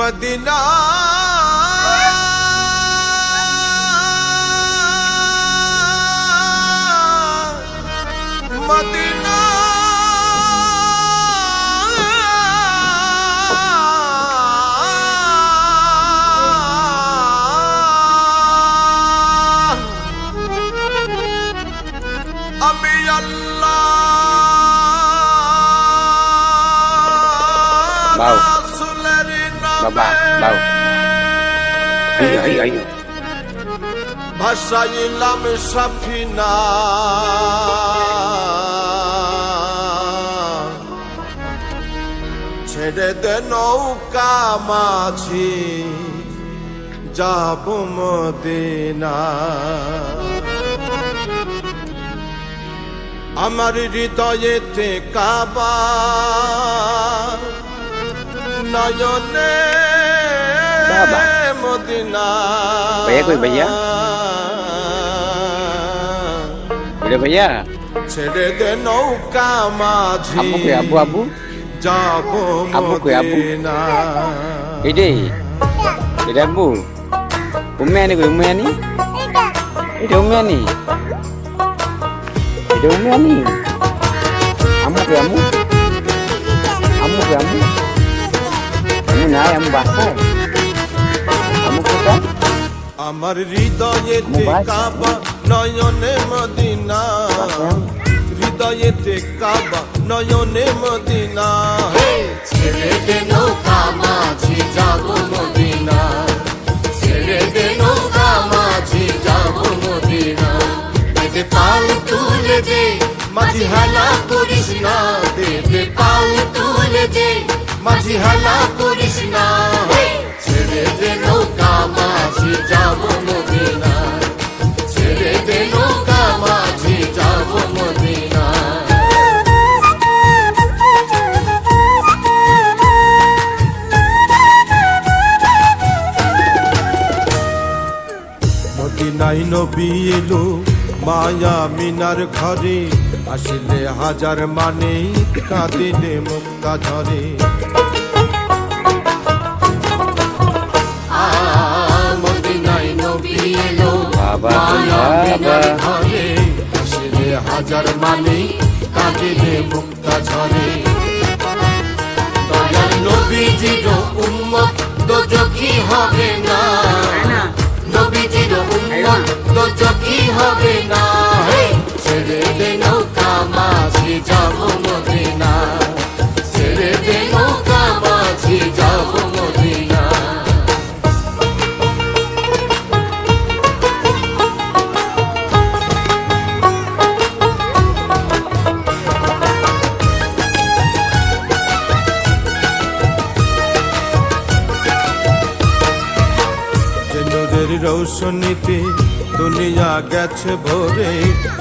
Medina Medina আমি আল্লাহ Baba, bau. Ayo. ভাসাইলাম Safina ছেড়ে দে নৌকা মাঝি যাব মদিনা আমার হৃদয়েতে কাবা নয়নে মদিনা भैया कोई भैया मेरे भैया ছেড়ে দে নৌকা মাঝি abu koy abu যাব Abu koy abu? Madina ide abu umme ani ide umme ani amu koy amu নাই আমি বাসায় আমার হৃদয়েতে কাবা নয়নে মদিনা হৃদয়েতে কাবা নয়নে মদিনা ছেড়ে দে নৌকা মাঝি যাব মদিনা ছেড়ে দে নৌকা মাঝি যাব মদিনা দে পাল তুলে দে মাঝি হালা করিস না দে পাল তুলে দে মাঝি হালা করিস না ছেড়ে দে নৌকা মাঝি যাব মদিনা ছেড়ে দে নৌকা মাঝি যাব মদিনা মদিনায় নবী এলো মায়া মিনার ঘরে আসলে হাজার মানে কাঁদিলে মুক্তা ঝরে মদিনায় নবী এলো মায়া মিনার ঘরে আসলে হাজার মানে কাঁদিলে মুক্তা ঝরে দয়াল নবীজির উম্মত দোজখী হবে না নবীজির উম্মত দোজখী হবে না ছেড়ে দে নৌকা মাঝি যাব মদিনা ছেড়ে দে নৌকা মাঝি যাব মদিনা নূরের রৌশনীতে দুনিয়া গেছে ভরে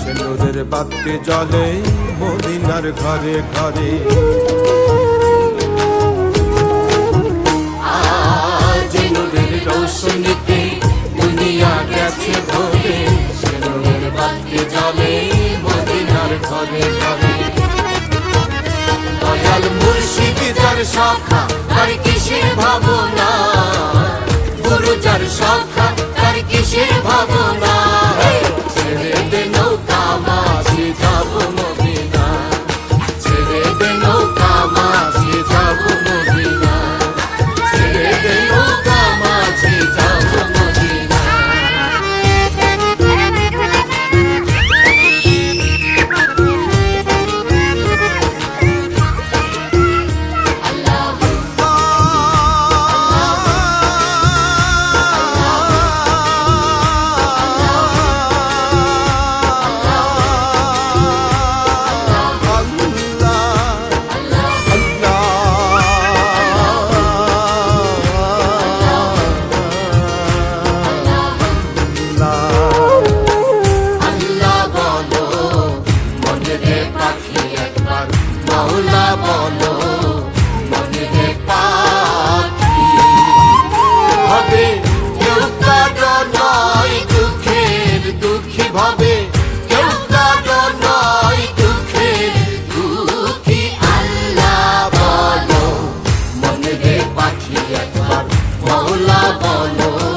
সে নূরের বাতি জ্বলে মদিনার ঘরে ঘরে যে নূরের রৌশনীতে দুনিয়া গেছে ভরে সে নূরের বাতি জ্বলে মদিনার ঘরে ঘরে দয়াল মুর্শিদ যার শাখা তার কিসের ভাবনা গুরু যার শাখা তার কিসের ভাবনা ছেড়ে দে নৌকা মাঝি যাব মদিনা ছেড়ে দে নৌকা মাঝি যাব মদিনা ছেড়ে দে নৌকা মাঝি যাব মদিনা পাখি একবার মৌলা বলো